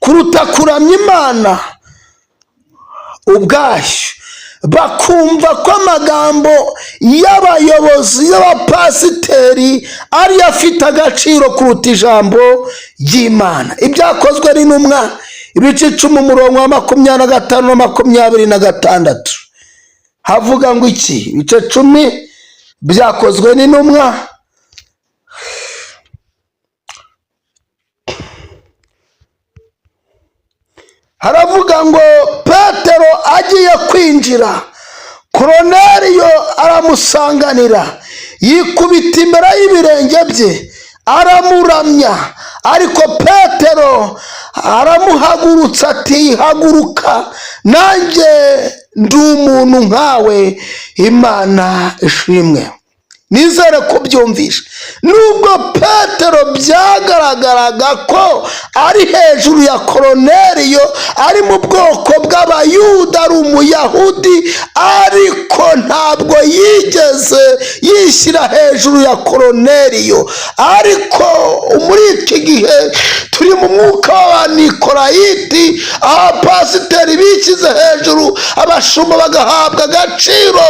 kuruta kuramya Imana ubwayo, bakumva ko amagambo y'abayobozi y'abapasiteri ariyo afite agaciro kuruta ijambo ry'Imana. Ibyakozwe n'Intumwa ibice 10 umurongo wa 25 na 26 havuga ngo iki? Ibice 10 byakozwe n'Intumwa haravuga ngo Petero agiye kwinjira, Koroneliyo aramusanganira, yikubita imbere y'ibirenge bye aramuramya, ariko Petero aramuhagurutsa ati haguruka, nanjye ndi umuntu nkawe, Imana ishimwe. Nizere ko byumvisha. Nubwo Petero byagaragaraga ko ari hejuru ya Koroneliyo, ari mu bwoko bw'Abayuda, ari Umuyahudi, ariko ntabwo yigeze yishyira hejuru ya Koroneliyo. Ariko muri iki gihe turi mu mwuka w'Abanikorayiti, abapasiteri bishyize hejuru, abashumba bagahabwa agaciro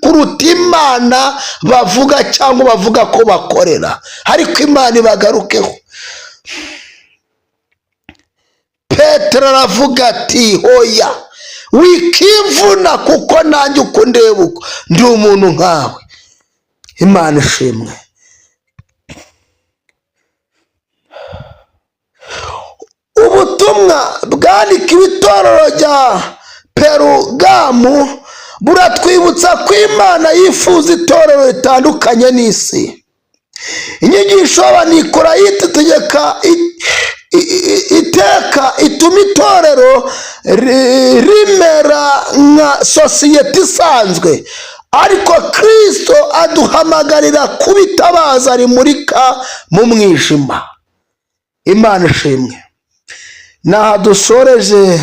kuruta Imana bavuga cyangwa bavuga ko bakorera. Ariko Imana ibagarukeho. Petero aravuga ati hoya, wikivuna, kuko nanjye uko ndeba uko ndi umuntu nkawe. Imana ishimwe. Ubutumwa bwandikiwe itorero rya Perugamu buratwibutsa ko Imana yifuza itorero ritandukanye n'isi. Inyigisho y'Abanikorayiti iteka ituma itorero rimera nka sosiyete isanzwe, ariko Kristo aduhamagarira kuba itabaza rimurika mu mwijima. Imana ishimwe. Naha dusoreje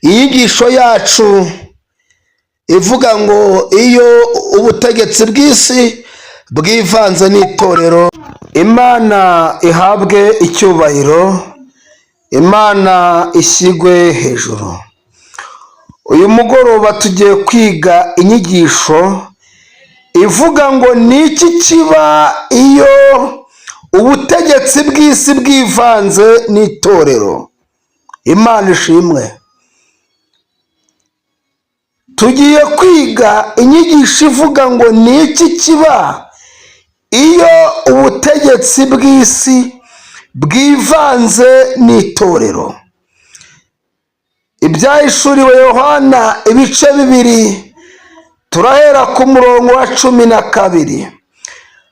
inyigisho yacu ivuga ngo iyo ubutegetsi bw'isi bwivanze n'itorero, Imana ihabwe icyubahiro, Imana ishyirwe hejuru. Uyu mugoroba tugiye kwiga inyigisho ivuga ngo ni iki kiba iyo ubutegetsi bw'isi bwivanze n'itorero. Imana ishimwe. Tugiye kwiga inyigisho ivuga ngo ni iki kiba iyo ubutegetsi bw'isi bwivanze n'itorero. Ibyahishuriwe Yohana ibice 2, turahera ku murongo wa 12.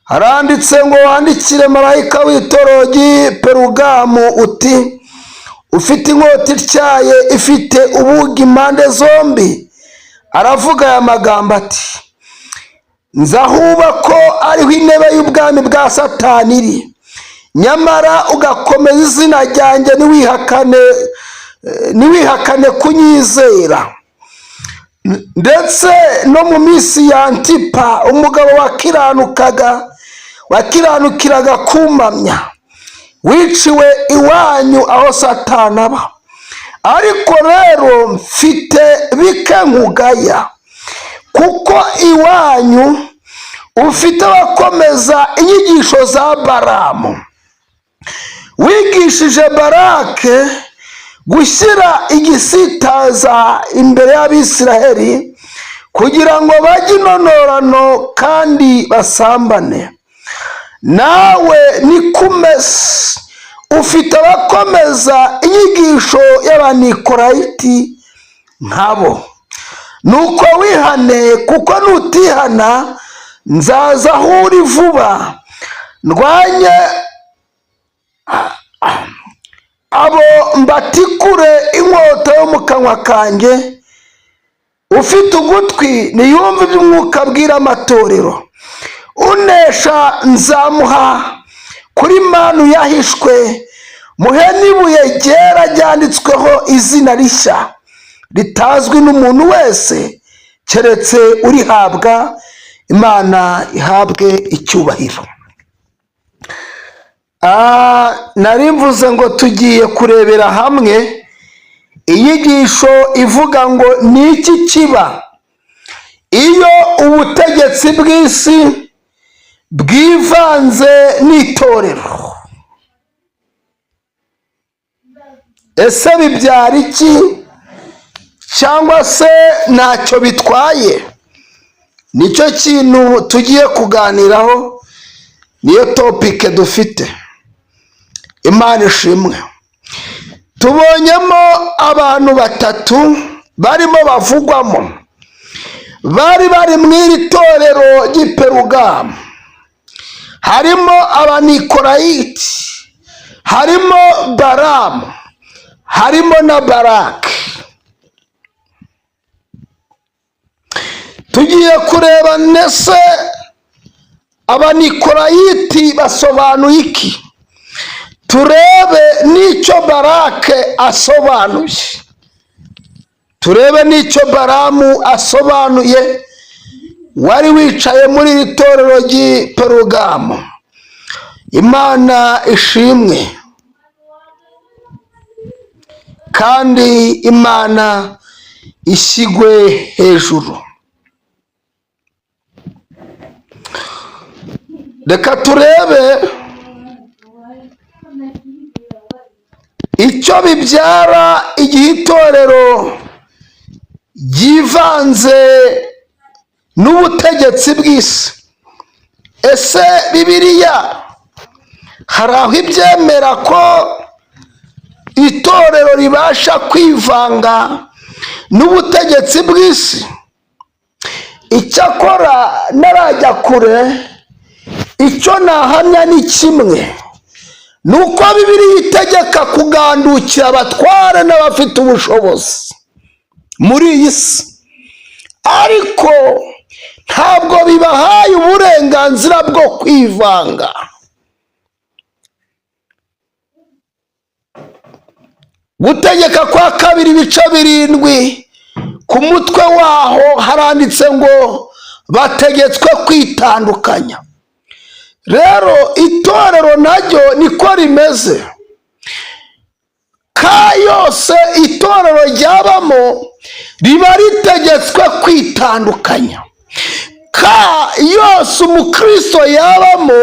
Haranditse ngo wandikire marayika w'itorero ry'i Perugamu uti, ufite inkota ityaye ifite ubugi impande zombi, aravuga aya magambo ati, nzahuba ko ariho intebe y'ubwami bwa Satani iri, nyamara ugakomeza izina ryanjye ntiwihakane kunyizera. Ndetse no mu minsi ya Antipa, umugabo wakiranukiraga kumamya, wiciwe iwanyu aho Satani aba. Ariko rero mfite bike nkugaya, kuko iwanyu ufite abakomeza inyigisho za Balamu, wigishije Barake gushyira igisitaza imbere y'Abisiraheli kugira ngo bajye inonorano kandi basambane. Nawe nikumese, ufite abakomeza inyigisho y'Abanikorayiti nkabo. Nuko wihane, kuko nutihana nzaza aho uri vuba, ndwanye abo mbatikure inkota yo mu kanwa kanjye. Ufite ugutwi niyumve iby'umwuka abwira amatorero. Unesha nzamuha kuri manu yahishwe, muhe n'ibuye ryera ryanditsweho izina rishya ritazwi n'umuntu wese keretse urihabwa. Imana ihabwe icyubahiro. nari mvuze ngo tugiye kurebera hamwe inyigisho ivuga ngo ni iki kiba iyo ubutegetsi bw'isi bwivanze n'itorero. Ese bibyara iki cyangwa se ntacyo bitwaye? Nicyo kintu tugiye kuganiraho, niyo topike dufite. Imana ishimwe. Tubonyemo abantu batatu barimo bavugwamo, bari mu iri torero ry'i Perugamo. Harimo abanikolayiti, harimo Baramu, harimo na Baraki. Tugiye kureba nese abanikolayiti basobanuye iki, turebe n'icyo Barake asobanuye, turebe n'icyo Baramu asobanuye, wari wicaye muri iri torero ry'i Perugamo. Imana ishimwe kandi Imana ishyigwe hejuru. Reka turebe icyo bibyara igihe itorero ryivanze n'ubutegetsi bw'isi. Ese Bibiliya hari aho ibyemera ko itorero ribasha kwivanga n'ubutegetsi bw'isi? Icyakora narajya kure, icyo nahamya ni kimwe, ni uko Bibiliya itegeka kugandukira abatware n'abafite ubushobozi muri iyi si, ariko ntabwo bibahaye uburenganzira bwo kwivanga. Gutegeka kwa 2:7 ku mutwe waho haranditse ngo bategetswe kwitandukanya. Rero itorero naryo niko rimeze. Ka yose itorero ryabamo riba ritegetswe kwitandukanya. Ka yose umukristo yabamo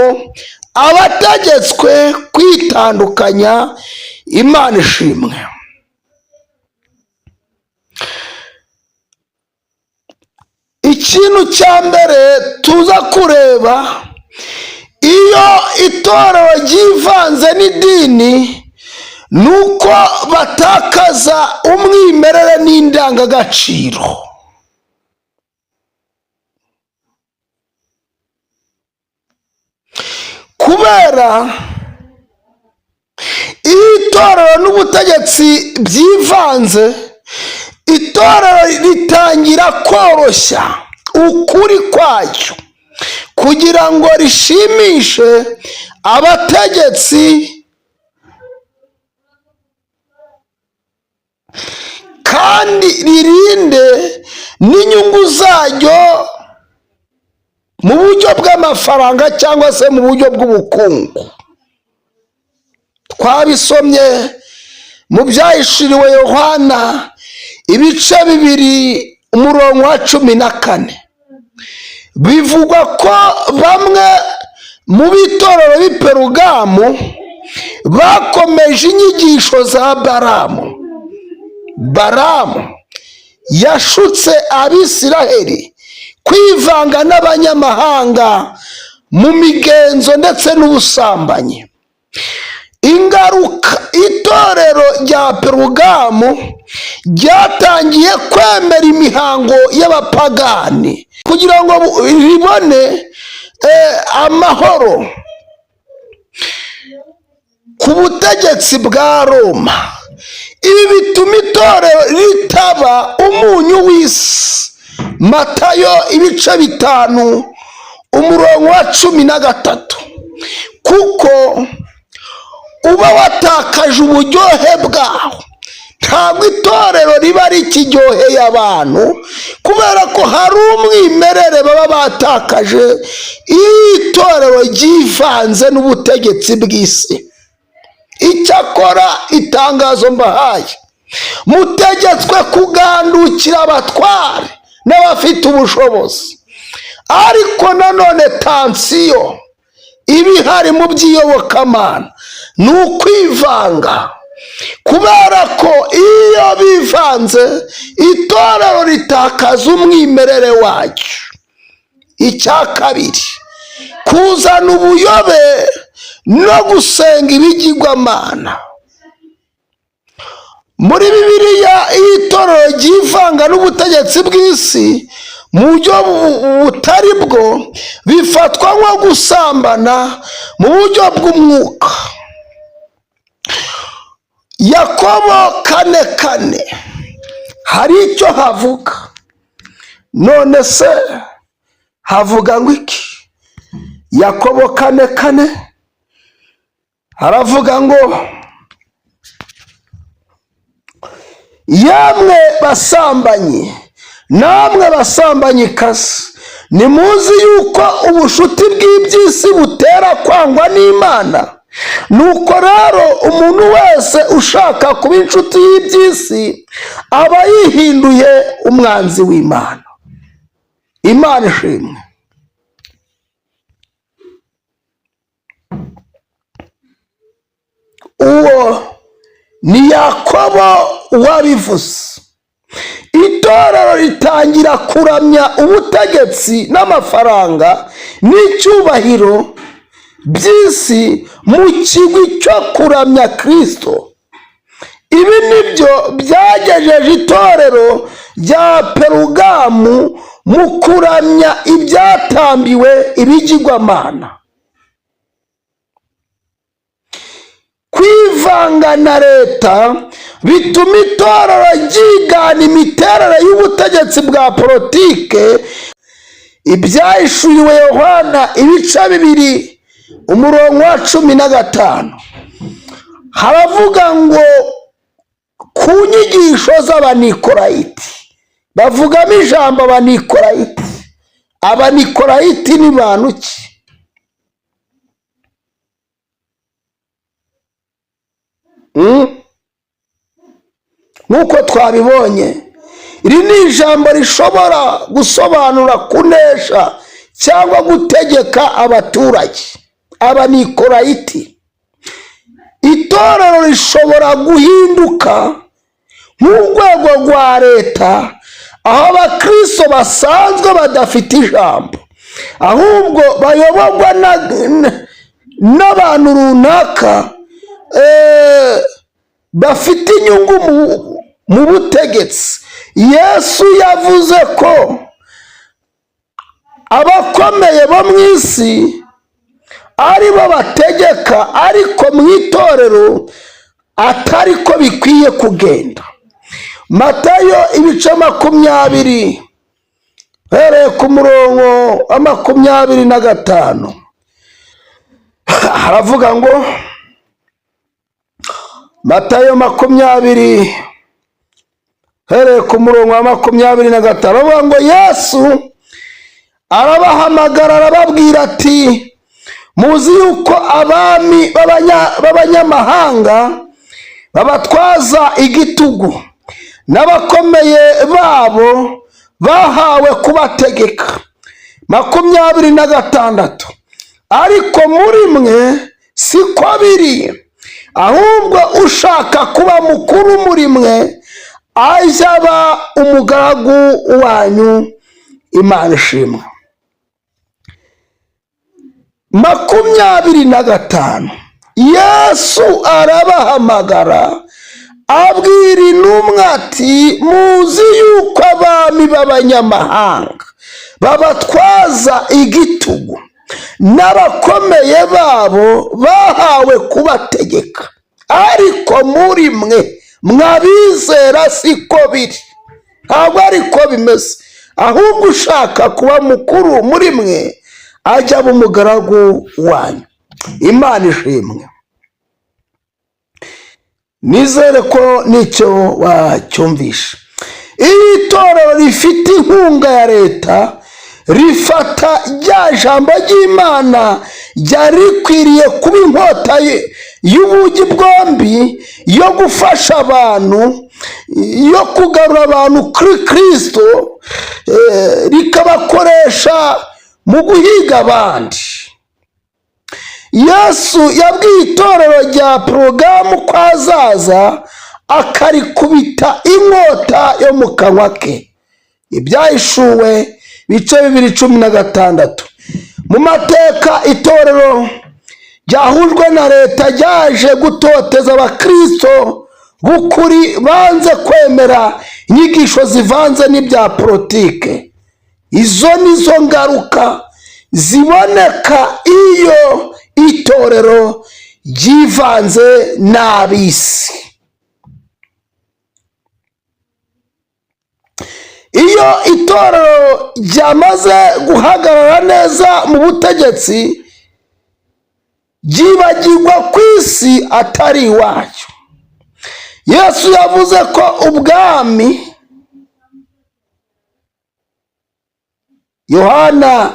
aba ategetswe kwitandukanya. Imana ishimwe. Ikintu cya mbere tuza kureba, iyo itorero ryivanze n'idini, nuko batakaza umwimerere n'indangagaciro. Kubera iyo itorero n'ubutegetsi byivanze, itorero ritangira koroshya ukuri kwacyo kugira ngo rishimishe abategetsi, kandi ririnde n'inyungu zaryo mu buryo bw'amafaranga cyangwa se mu buryo bw'ubukungu. Twabisomye mu byahishuriwe Yohana 2:14. Bivugwa ko bamwe mu bitorero b'i Perugamo bakomeje inyigisho za Baramu. Baramu yashutse Abisiraheli kwivanga n'abanyamahanga mu migenzo ndetse n'ubusambanyi. Ingaruka, itorero rya Perugamo ryatangiye kwemera imihango y'abapagani kugira ngo ribone amahoro ku butegetsi bwa Roma. Ibi bituma itorero ritaba umunyu w'isi. Matayo 5:13, kuko uba watakaje uburyohe bwaho, ntabwo itorero riba rikiryoheye abantu, kubera ko hari umwimerere baba batakaje iyo itorero ryivanze n'ubutegetsi bw'isi. Icyakora itangazo mbahaye, mutegetswe kugandukira abatware n'abafite ubushobozi, ariko nanone tansiyo iba ihari mu by'iyobokamana ni ukwivanga, kubera ko iyo bivanze itorero ritakaza umwimerere wacyo. Icya kabiri, kuzana ubuyobe no gusenga ibigirwamana. Muri Bibiliya iyo itorero ryivanga n'ubutegetsi bw'isi mu buryo butari bwo, bifatwa nko gusambana mu buryo bw'umwuka. Yakobo 4:4 hari icyo havuga. None se havuga ngo iki? Yakobo 4:4 haravuga ngo, yamwe basambanyi namwe basambanyikazi, nimuzi yuko ubushuti bw'iby'isi butera kwangwa n'Imana. Nuko rero umuntu wese ushaka kuba inshuti y'iby'isi aba yihinduye umwanzi w'Imana. Imana ishimwe. Uwo ni Yakobo wabivuze. Itorero ritangira kuramya ubutegetsi n'amafaranga n'icyubahiro by'isi mu kigwi cyo kuramya Kristo. Ibi nibyo byagejeje itorero rya Perugamu mu kuramya ibyatambiwe ibigirwamana. Kwivanga na leta bituma itorero ryigana imiterere y'ubutegetsi bwa politike. Ibyahishuriwe Yohana 2:15 haravuga ngo ku nyigisho z'Abanikorayiti, bavugamo ijambo Abanikorayiti. Abanikorayiti ni bantu ki? Nk'uko twabibonye, iri ni ijambo rishobora gusobanura kunesha cyangwa gutegeka abaturage. Abanikorayiti. Itorero rishobora guhinduka nk'urwego rwa leta, aho abakristo basanzwe badafite ijambo, ahubwo bayoborwa n'abantu runaka bafite inyungu mu butegetsi. Yesu yavuze ko abakomeye bo mu isi ari bo bategeka, ariko mu itorero atari ko bikwiye kugenda. Matayo 20 hereye ku murongo wa 25 haravuga ngo, Matayo 20 hereye ku murongo wa 25 haravuga ngo, Yesu arabahamagara arababwira ati, muzi yuko abami b'abanyamahanga babatwaza igitugu, n'abakomeye babo bahawe kubategeka. 26 ariko muri mwe siko biri, ahubwo ushaka kuba mukuru muri mwe ajya aba umugaragu wanyu. Imana ishimwe. 25 Yesu arabahamagara abwira intumwa ati, muzi yuko abami b'abanyamahanga babatwaza igitugu, n'abakomeye babo bahawe kubategeka, ariko muri mwe mwabizera siko biri. Ntabwo ariko bimeze, ahubwo ushaka kuba mukuru muri mwe ajya aba umugaragu wanyu. Imana ishimwe. nizere ko nicyo wacyumvisha. Iyo itorero rifite inkunga ya leta rifata rya jambo ry'Imana ryari rikwiriye kuba inkota y'ubugi bwombi yo gufasha abantu, yo kugarura abantu kuri Kristo, rikabakoresha mu guhiga abandi. Yesu yabwiye itorero rya Porogamu ko azaza akarikubita inkota yo mu kanwa ke. Ibyahishuwe bice 2:16. Mu mateka itorero ryahujwe na leta ryaje gutoteza abakristo b'ukuri banze kwemera inyigisho zivanze n'ibya politike. Izo nizo ngaruka ziboneka iyo itorero ryivanze n'ab'isi. Iyo itorero ryamaze guhagarara neza mu butegetsi, ryibagirwa ku isi atari iwacu. Yesu yavuze ko ubwami, Yohana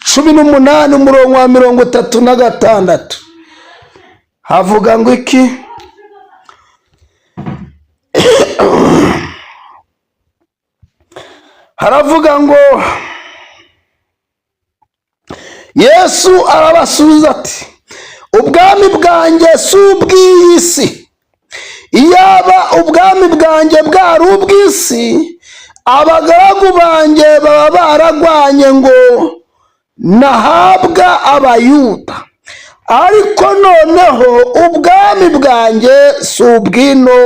18:36, havuga ngo iki? Haravuga ngo Yesu arabasubiza ati, ubwami bwanjye si ubw'iyi si. Iyaba ubwami bwanjye bwari ubw'isi, abagaragu banjye baba baragwanye ngo nahabwa abayuda. Ariko noneho ubwami bwanjye si ubw'ino,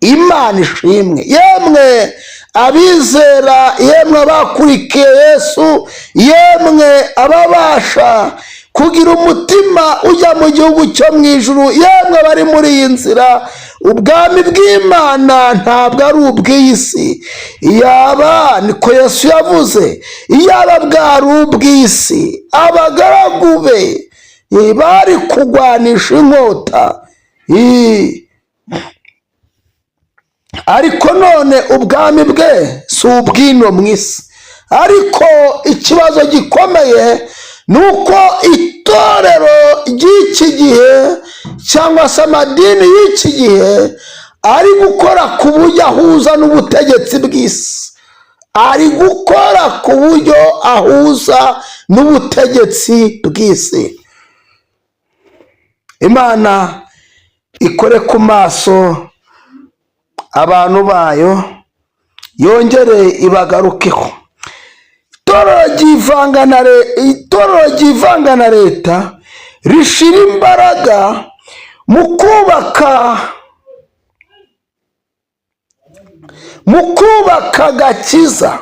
Imana ishimwe. Yemwe abizera, yemwe abakurikiye Yesu, yemwe ababasha kugira umutima ujya mu gihugu cyo mu ijuru, yemwe bari muri iyi nzira, ubwami bw'Imana ntabwo ari ubw'iyi si. Iyaba, niko Yesu yavuze, iyaba bwari ubw'isi, abagaragu be bari kugwanisha inkota. Ariko none ubwami bwe si ubw'ino mu isi. Ariko ikibazo gikomeye ni uko itorero ry'iki gihe cyangwa se amadini y'iki gihe ari gukora ku buryo ahuza n'ubutegetsi bw'isi, ari gukora ku buryo ahuza n'ubutegetsi bw'isi. Imana ikore ku maso abantu bayo, yongere ibagarukeho. Itorero ryivanga na leta rishira imbaraga mu kubaka agakiza,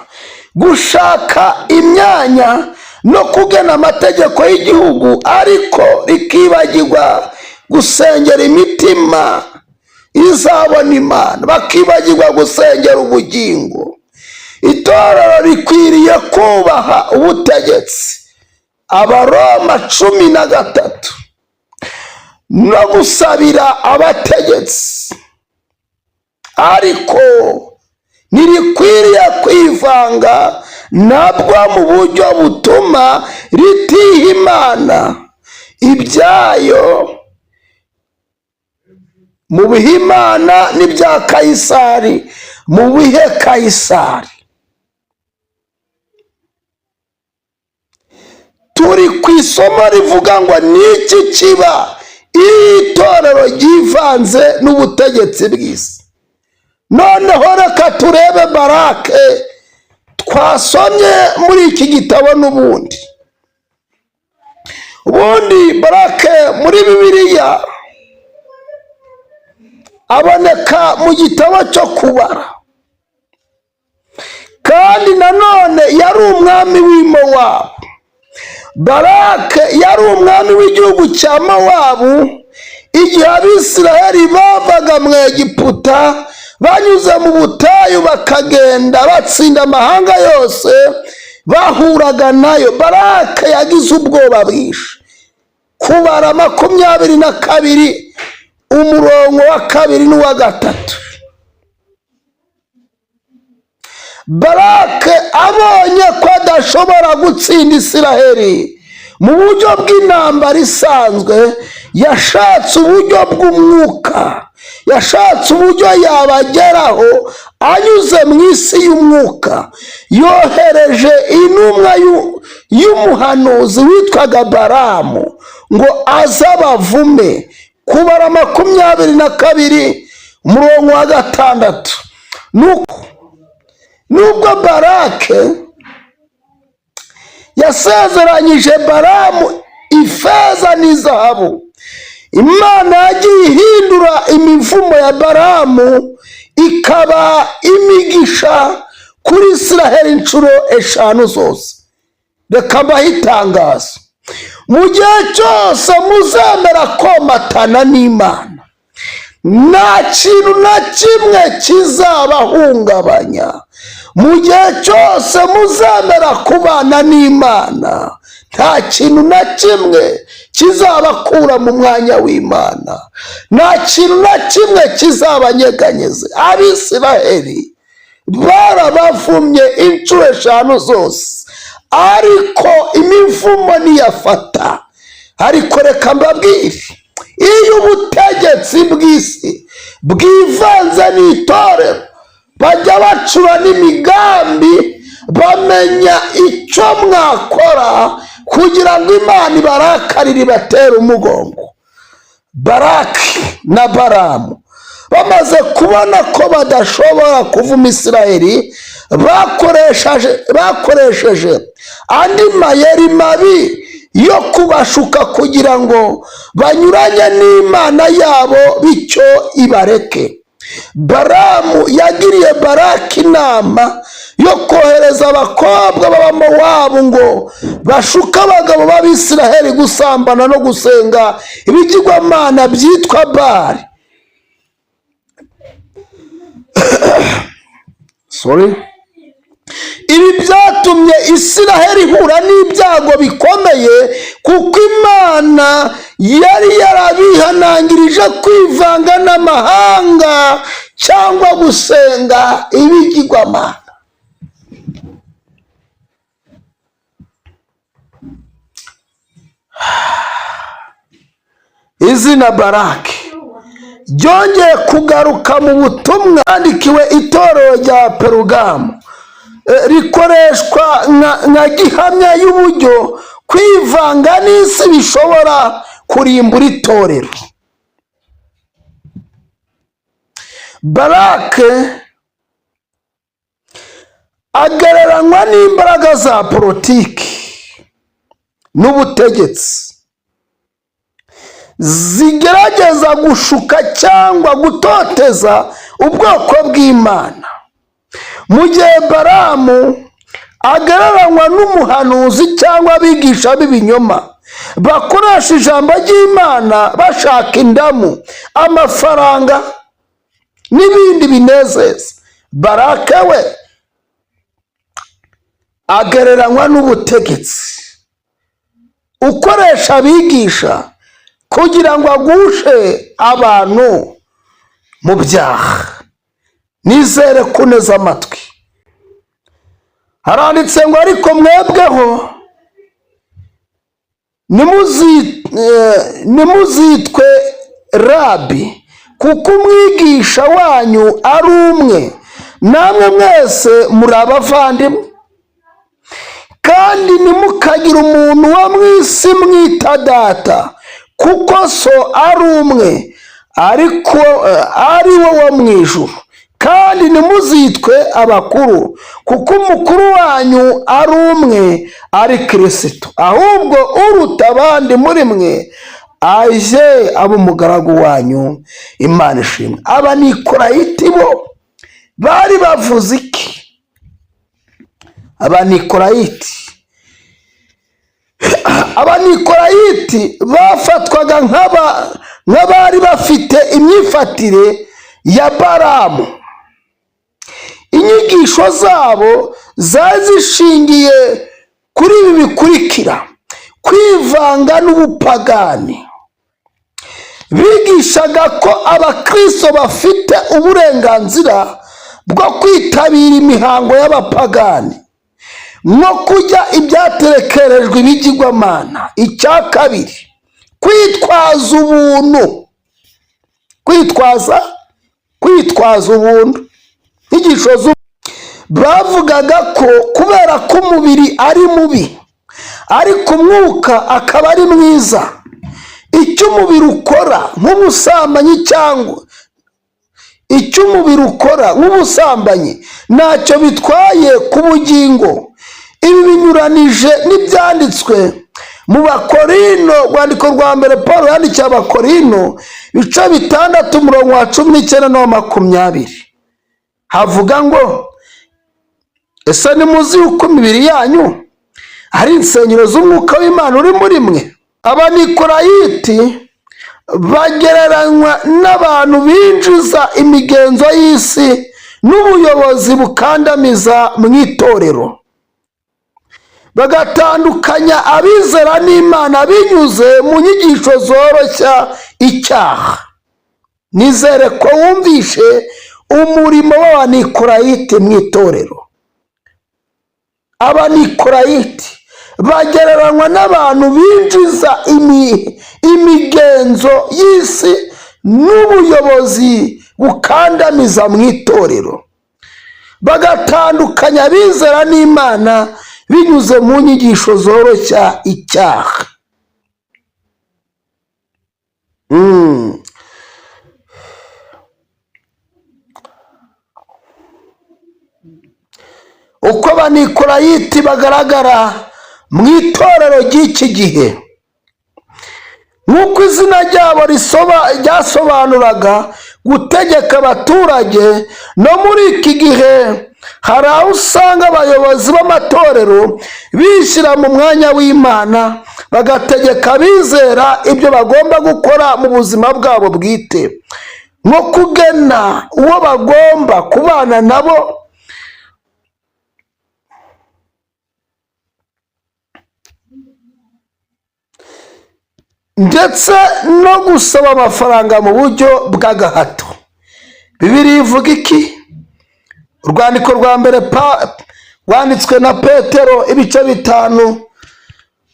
gushaka imyanya no kugena amategeko y'igihugu, ariko rikibagirwa gusengera imitima izabona Imana, bakibagirwa gusengera ubugingo. Itorero rikwiriye kubaha ubutegetsi, Abaroma 13, no gusabira abategetsi, ariko ntirikwiriye kwivanga nabwo mu buryo butuma ritiha Imana ibyayo, mu bihe Imana n'ibya Kayisari mu bihe Kayisari. Turi ku isomo rivuga ngo niki kiba iyo itorero ryivanze n'ubutegetsi bw'isi. Noneho reka turebe Barake twasomye muri iki gitabo. Ubundi Barake muri Bibiliya aboneka mu gitabo cyo Kubara, kandi nanone yari umwami w'i Mowabu. Barake yari umwami w'igihugu cya Mowabu igihe Abisiraheli bavaga mu Egiputa banyuze mu butayu bakagenda batsinda amahanga yose bahuraga nayo. Barake yagize ubwoba bwinshi. Kubara 22 umurongo wa 2 n'uwa 3. Barake abonye ko adashobora gutsinda Isiraheli mu buryo bw'intambara isanzwe, yashatse uburyo bw'umwuka, yashatse uburyo yabageraho anyuze mu isi y'umwuka. Yohereje intumwa y'umuhanuzi witwaga Balamu ngo azabavume. Kubara 22 umurongo wa 6. Nubwo Barake yasezeranyije Balamu ifeza n'izahabu, Imana yagiye ihindura imivumo ya Balamu ikaba imigisha kuri Isiraheli inshuro 5 zose. Reka mbahitangaza, mu gihe cyose muzemera komatana n'Imana, nta kintu na kimwe kizabahungabanya. Mu gihe cyose muzemera kubana n'Imana, nta kintu na kimwe kizabakura mu mwanya w'Imana, nta kintu na kimwe kizabanyeganyeze. Abisiraheli barabavumye inshuro 5 zose, ariko imivumo ntiyafata. Ariko reka mbabwire, iyo ubutegetsi bw'isi bwivanze n'itorero, bajya bacura n'imigambi, bamenya icyo mwakora kugira ngo Imana ibarakarire ibatere umugongo. Baraki na Balamu bamaze kubona ko badashobora kuvuma Isiraheli, bakoresheje andi mayeri mabi yo kubashuka kugira ngo banyuranye n'Imana yabo, bityo ibareke. Balamu yagiriye Baraki inama yo kohereza abakobwa b'Abamowabu ngo bashuke abagabo b'Abisiraheli gusambana no gusenga ibigirwamana byitwa Bali. Ibi byatumye Isiraheli ihura n'ibyago bikomeye, kuko Imana yari yarabihanangirije kwivanga n'amahanga cyangwa gusenga ibigirwamana. Izina Baraki ryongeye kugaruka mu butumwa bwandikiwe itorero rya Perugamu, rikoreshwa nka gihamya y'uburyo kwivanga n'isi bishobora kurimbura itorero. Barake agereranywa n'imbaraga za politiki n'ubutegetsi zigerageza gushuka cyangwa gutoteza ubwoko bw'Imana, mu gihe Balamu agereranywa n'umuhanuzi cyangwa abigisha b'ibinyoma bakoresha ijambo ry'Imana bashaka indamu, amafaranga n'ibindi binezeza. Barake we agereranywa n'ubutegetsi ukoresha abigisha kugira ngo agushe abantu mu byaha. Nizere kuneza amatwi. Haranditse ngo ariko mwebweho nimuzitwe Rabi, kuko umwigisha wanyu ari umwe, namwe mwese muri abavandimwe. Kandi ntimukagire umuntu wo mu isi mwita data, kuko so ari umwe, ariko ari wo mu ijuru. Kandi ntimuzitwe abakuru, kuko umukuru wanyu ari umwe, ari Kristo. Ahubwo uruta abandi muri mwe aje aba umugaragu wanyu. Imana ishimwe. Abanikolayiti bo bari bavuze iki? Abanikolayiti bafatwaga nk'abari bafite imyifatire ya Balamu. Inyigisho zabo zari zishingiye kuri ibi bikurikira: kwivanga n'ubupagani, bigishaga ko abakristo bafite uburenganzira bwo kwitabira imihango y'abapagani no kujya ibyaterekerejwe ibigirwamana. icya kabiri, kwitwaza ubuntu. kwitwaza ubuntu. inyigisho bavugaga ko kubera ko umubiri ari mubi ariko umwuka akaba ari mwiza, icyo umubiri ukora nk'ubusambanyi ntacyo bitwaye ku bugingo. ibi binyuranije n'ibyanditswe mu Bakorino, rwandiko rwa mbere Paul yandikiye Abakorino ibice 6 umurongo wa 19 na 20, havuga ngo ese ntimuzi yuko imibiri yanyu ari insengero z'umwuka w'Imana uri muri mwe? Abanikolayiti bagereranywa n'abantu binjiza imigenzo y'isi n'ubuyobozi bukandamiza mu itorero, bagatandukanya abizera n'Imana binyuze mu nyigisho zoroshya icyaha. nizere ko wumvishe umurimo w'Abanikolayiti mu itorero. Abanikolayiti bagereranywa n'abantu binjiza imigenzo y'isi n'ubuyobozi bukandamiza mu itorero, bagatandukanya abizera n'Imana binyuze mu nyigisho zoroshya icyaha. uko Abanikolayiti bagaragara mu itorero ry'iki gihe, nk'uko izina ryabo ryasobanuraga gutegeka abaturage, no muri iki gihe hari aho usanga abayobozi b'amatorero bishyira mu mwanya w'Imana bagategeka abizera ibyo bagomba gukora mu buzima bwabo bwite, nko kugena uwo bagomba kubana nabo, ndetse no gusaba amafaranga mu buryo bw'agahato. Bibiliya ivuga iki? Urwandiko rwa mbere rwanditswe na Petero ibice 5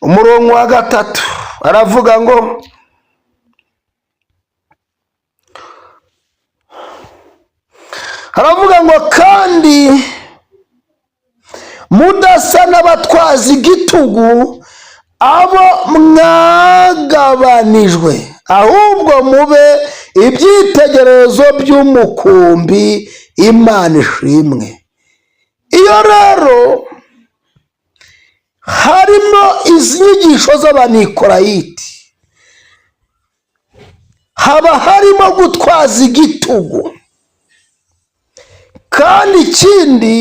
umurongo wa 3 aravuga ngo kandi mudasa n'abatwaza igitugu abo mwagabanijwe, ahubwo mube ibyitegererezo by'umukumbi Imana ishimwe. iyo rero harimo izi nyigisho z'Abanikolayiti, haba harimo gutwaza igitugu, kandi ikindi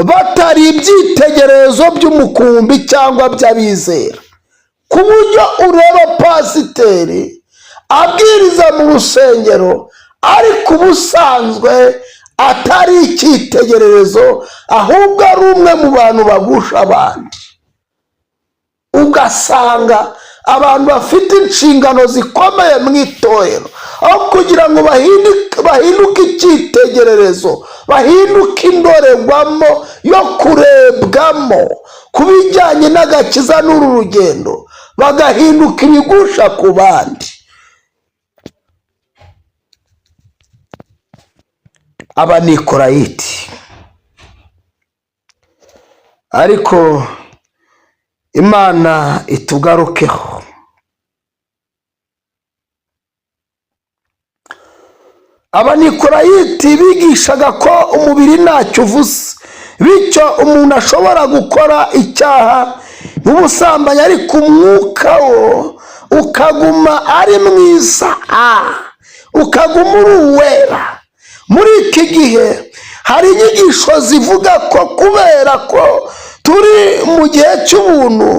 batari ibyitegererezo by'umukumbi cyangwa by'abizera, ku buryo ureba pasiteri abwiriza mu rusengero ariko ubusanzwe atari icyitegererezo, ahubwo ari umwe mu bantu bagusha abandi. ugasanga abantu bafite inshingano zikomeye mu itorero, aho kugira ngo bahinduke icyitegererezo, bahinduke indorerwamo yo kurebwamo ku bijyanye n'agakiza n'uru rugendo, bagahinduka ibigusha ku bandi. Abanikolayiti ariko Imana itugarukeho. Abanikolayiti bigishaga ko umubiri ntacyo uvuze, bityo umuntu ashobora gukora icyaha nk'ubusambanyi ariko umwuka wo ukaguma ari mwiza, ukaguma uri uwera. muri iki gihe hari inyigisho zivuga ko kubera ko turi mu gihe cy'ubuntu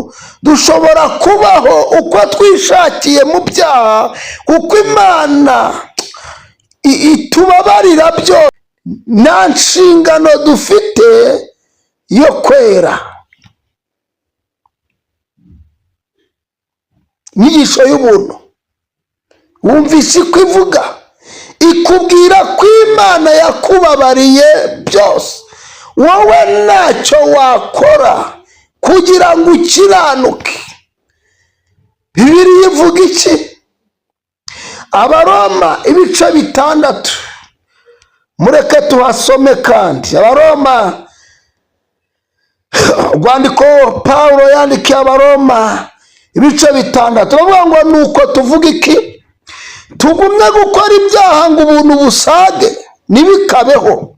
dushobora kubaho uko twishakiye mu byaha, kuko Imana itubabarira byose, nta nshingano dufite yo kwera. inyigisho y'ubuntu wumvise ko ivuga, ikubwira ko Imana yakubabariye byose, wowe ntacyo wakora kugira ngo ukiranuke. Bibiliya ivuga iki? Abaroma ibice 6, mureke tuhasome kandi. Abaroma, urwandiko Pawulo yandikiye Abaroma ibice 6, bavuga ngo nuko tuvuga iki? Tugumye gukora ibyaha ngo ubuntu busage ntibikabeho.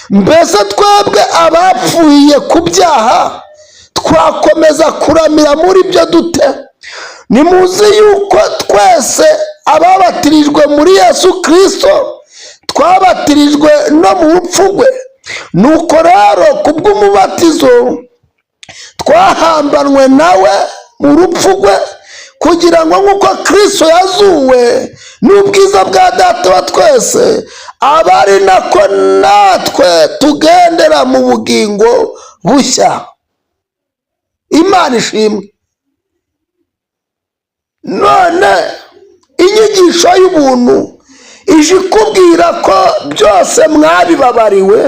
Mbese twebwe abapfuye ku byaha twakomeza kuramira muri byo dute? Nimuzi yuko twese ababatirijwe muri Yesu Kristo twabatirijwe no mu rupfu rwe. Nuko rero kubw'umubatizo twahambanwe nawe mu rupfu rwe, kugira ngo nk'uko Kristo yazuwe n'ubwiza bwa Data wa twese, abe ari nako natwe tugendera mu bugingo bushya. Imana ishimwe. None inyigisho y'ubuntu ije ikubwira ko byose mwabibabariwe,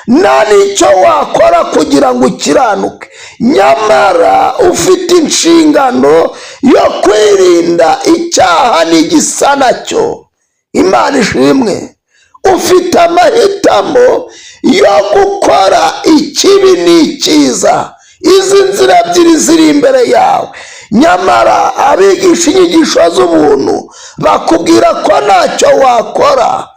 nta n'icyo wakora kugira ngo ukiranuke. Nyamara ufite inshingano yo kwirinda icyaha n'igisa nacyo. Imana ishimwe. Ufite amahitamo yo gukora ikibi n'icyiza. Izi nzira ebyiri ziri imbere yawe. Nyamara abigisha inyigisho z'ubuntu bakubwira ko ntacyo wakora.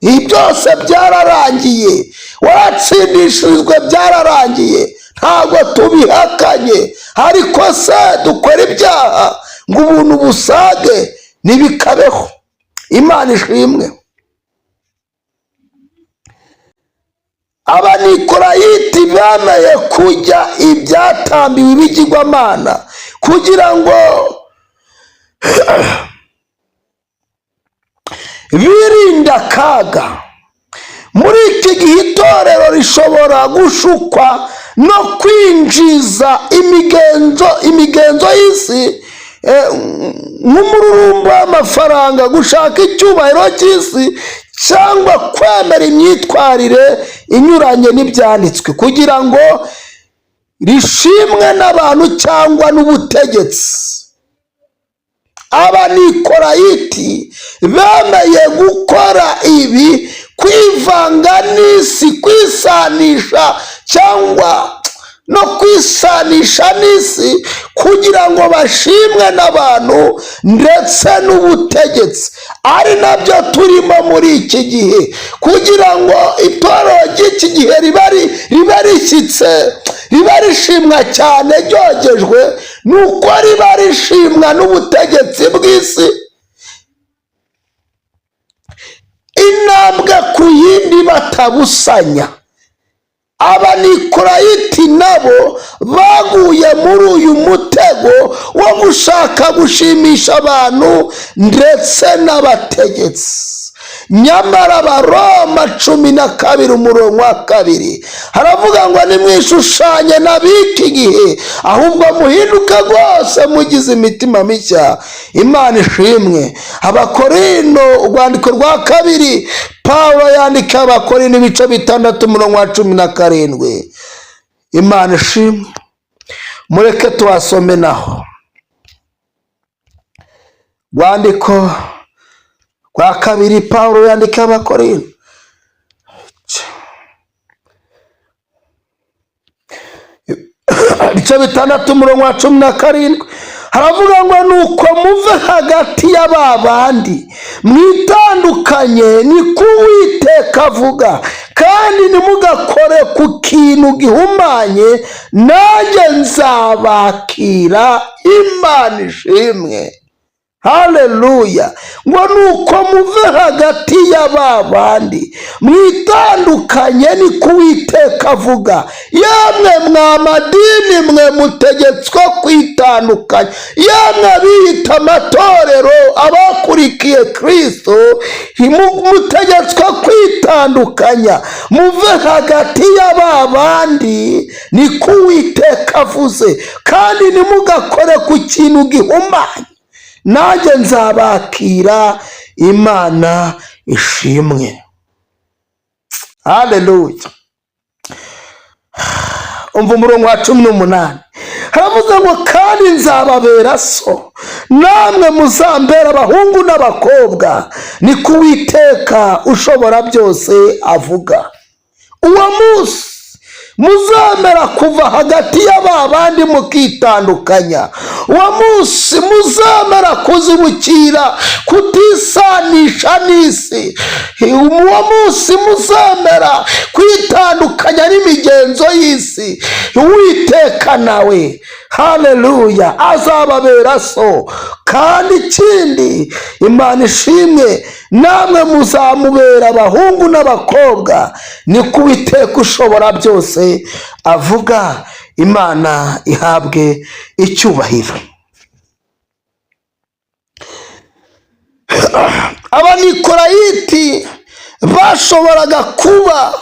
Ibi byose byararangiye, waratsindishirizwe, byararangiye, ntabwo tubihakanye. Ariko se dukora ibyaha ngo ubuntu busage ntibikabeho. Imana ishimwe. Abanikolayiti bemeye kujya ibyatambiwe ibigirwamana kugira ngo birinde akaga. Muri iki gihe itorero rishobora gushukwa no kwinjiza imigenzo y'isi nk'umururumbo w'amafaranga, gushaka icyubahiro cy'isi, cyangwa kwemera imyitwarire inyuranye n'ibyanditswe kugira ngo rishimwe n'abantu cyangwa n'ubutegetsi. Abanikolayiti bemeye gukora ibi, kwivanga n'isi, kwisanisha cyangwa no kwisanisha n'isi kugira ngo bashimwe n'abantu ndetse n'ubutegetsi. Ari nabyo turimo muri iki gihe, kugira ngo itorero ry'iki gihe riba rishyitse, riba rishimwa cyane, ryogejwe, nuko riba rishimwa n'ubutegetsi bw'isi. Intambwe ku yindi batabusanya. Abanikolayiti nabo baguye muri uyu mutego wo gushaka gushimisha abantu ndetse n'abategetsi. Nyamara Abaroma 12:2 haravuga ngo nimwishushanye n'ab'iki gihe, ahubwo muhinduke rwose mugize imitima mishya. Imana ishimwe. Abakorino, urwandiko rwa 2 Pawulo yandika Abakorino ibice 6:17. Imana ishimwe. Mureke tuhasome naho. Rwandiko rwa 2 Pawulo yandika Abakorino ibice 6:17, haravuga ngo nuko muve hagati y'ababandi mwitandukanye, niko Uwiteka avuga, kandi ntimugakore ku kintu gihumanye, nanjye nzabakira. Imana ishimwe. Haleluya. Ngo nuko muve hagati y'ababandi mwitandukanye, niko Uwiteka avuga. Yamwe mwamadini mwe mutegetswe kwitandukanya, yamwe biyita amatorero, abakurikiye Kristo mutegetswe kwitandukanya. Muve hagati y'ababandi, niko Uwiteka avuze, kandi ntimugakore ku kintu gihumanye, nanjye nzabakira. Imana ishimwe. Haleluya. Umva umurongo wa 18 haravuze ngo kandi nzababera so, namwe muzambera abahungu n'abakobwa, ni ku Uwiteka ushobora byose avuga. Uwo munsi muzamera kuva hagati y'aba bandi mukitandukanya. Uwo munsi muzamera kuzibukira kutisanisha n'isi. Uwo munsi muzamera kwitandukanya n'imigenzo y'isi. Uwiteka nawe, haleluya, azababera so. Kandi ikindi, Imana ishimwe, namwe muzamubera abahungu n'abakobwa, ni ku Uwiteka ushobora byose avuga. Imana ihabwe icyubahiro. Abanikolayiti bashoboraga kuba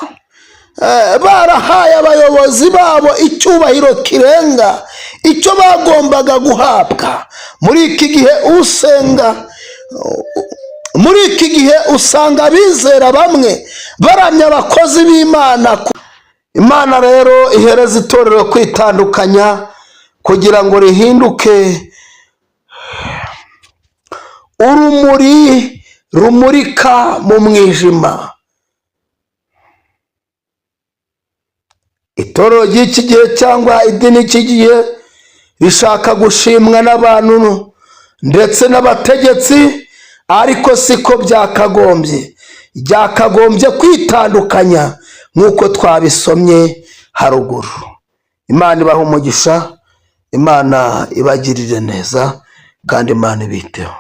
barahaye abayobozi babo icyubahiro kirenga icyo bagombaga guhabwa. Muri iki gihe usanga abizera bamwe baramya abakozi b'Imana. Imana rero ihereza itorero kwitandukanya kugira ngo rihinduke urumuri rumurika mu mwijima. Itorero ry'iki gihe cyangwa idini y'iki gihe rishaka gushimwa n'abantu ndetse n'abategetsi, ariko siko byakagombye. Byakagombye kwitandukanya nk'uko twabisomye haruguru. Imana ibahe umugisha, Imana ibagirire neza, kandi Imana ibiteho.